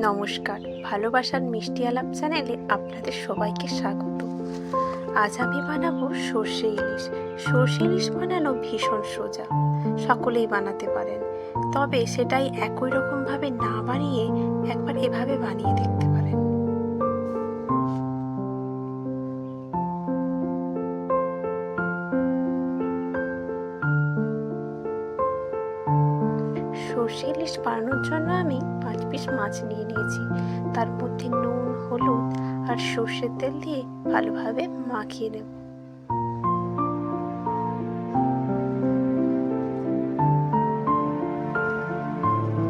নমস্কার, ভালোবাসার মিষ্টি আলাপ চ্যানেলে আপনাদের সবাইকে স্বাগত। আজ আমি বানাবো সর্ষে ইলিশ। সর্ষে ইলিশ বানানো ভীষণ সোজা, সকলেই বানাতে পারেন। তবে সেটাই একই রকমভাবে না বানিয়ে একবার এভাবে বানিয়ে দেখতে পারেন। সর্ষে ইলিশ বানানোর জন্য আমি 5 পিস মাছ নিয়ে নিয়েছি। তার মধ্যে নুন, হলুদ আর সর্ষের তেল দিয়ে ভালোভাবে মাখিয়ে নেব।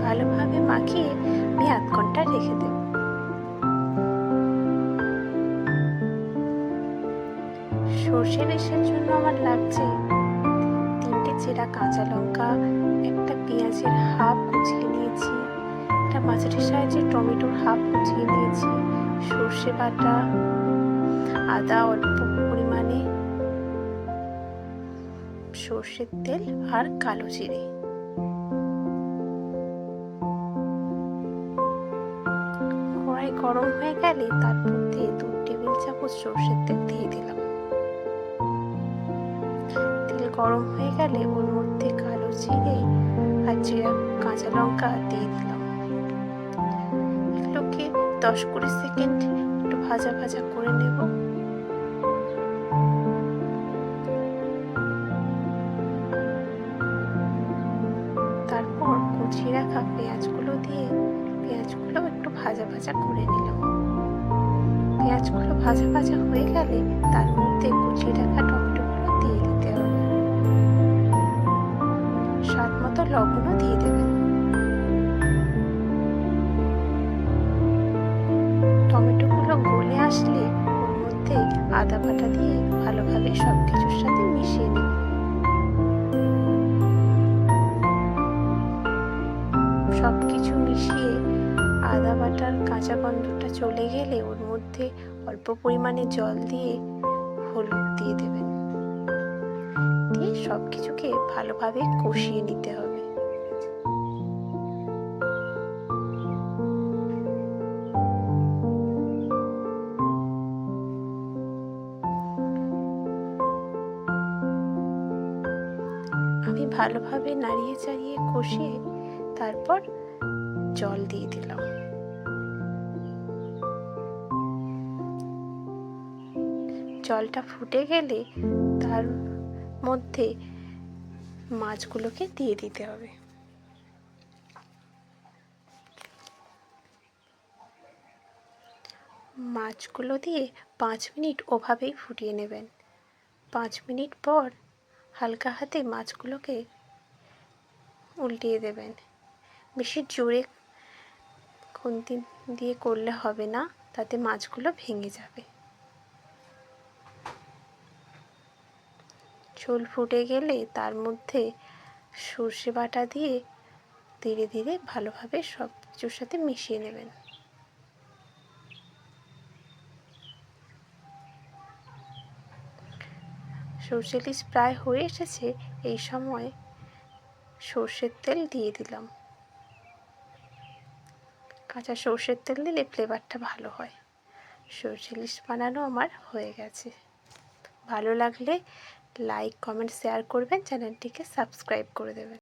ভালোভাবে মাখিয়ে আমি আধ ঘন্টা রেখে দেব। সর্ষে ইলিশের জন্য আমার লাগছে 3টে চেরা কাঁচা লঙ্কা, একটা পেঁয়াজের হাফ কুচিয়ে নিয়েছি, একটা মাঝারি সাইজের টমেটোর হাফ কুচিয়ে নিয়েছি, সর্ষে বাটা, আদা অল্প পরিমাণে, সর্ষের তেল আর কালো জিরে। কড়াই গরম হয়ে গেলে তার মধ্যে 2 টেবিল চামচ সর্ষের তেল দিয়ে দিলাম। তেল গরম হয়ে গেলে ওর মধ্যে কালো জিরে আর চেরা কাঁচা লঙ্কা দিয়ে দিলাম। এগুলোকে 10-20 সেকেন্ড একটু ভাজা ভাজা করে নেব। তারপর কুচিয়ে রাখা পেঁয়াজগুলো দিয়ে পেঁয়াজগুলো একটু ভাজা ভাজা করে নিলাম। পেঁয়াজগুলো ভাজা ভাজা হয়ে গেলে তার মধ্যে কুচিয়ে রাখা টমেটোগুলো দিয়ে দিতে হবে। স্বাদ মতো লবণও দিয়ে দেবেন। টমেটোগুলো গলে আসলে ওর মধ্যে আদা বাটা দিয়ে ভালোভাবে সবকিছুর সাথে মিশিয়ে নেবেন। সবকিছু মিশিয়ে আদা বাটার কাঁচা গন্ধটা চলে গেলে ওর মধ্যে অল্প পরিমাণে জল দিয়ে হলুদ দিয়ে দেবেন। দিয়ে সবকিছুকে ভালোভাবে কষিয়ে নিতে হবে। আমি ভালোভাবে নাড়িয়ে চাড়িয়ে কষিয়ে তারপর জল দিয়ে দিলাম। জলটা ফুটে গেলে তার মধ্যে মাছগুলোকে দিয়ে দিতে হবে। মাছগুলো দিয়ে 5 মিনিট ওভাবেই ফুটিয়ে নেবেন। 5 মিনিট পর হালকা হাতে মাছগুলোকে উল্টিয়ে দেবেন। বেশি জোরে খুন্তি দিয়ে করলে হবে না, তাতে মাছগুলো ভেঙে যাবে। ঝোল ফুটে গেলে তার মধ্যে সর্ষে বাটা দিয়ে ধীরে ধীরে ভালোভাবে সব কিছুর সাথে মিশিয়ে নেবেন। সর্ষে ইলিশ প্রায় হয়ে এসেছে। এই সময় সর্ষের তেল দিয়ে দিলাম। কাঁচা সর্ষের তেল দিলে ফ্লেভারটা ভালো হয়। সর্ষে ইলিশ বানানো আমার হয়ে গেছে। ভালো লাগলে লাইক, কমেন্ট, শেয়ার করবেন, চ্যানেলটিকে সাবস্ক্রাইব করে দেবেন।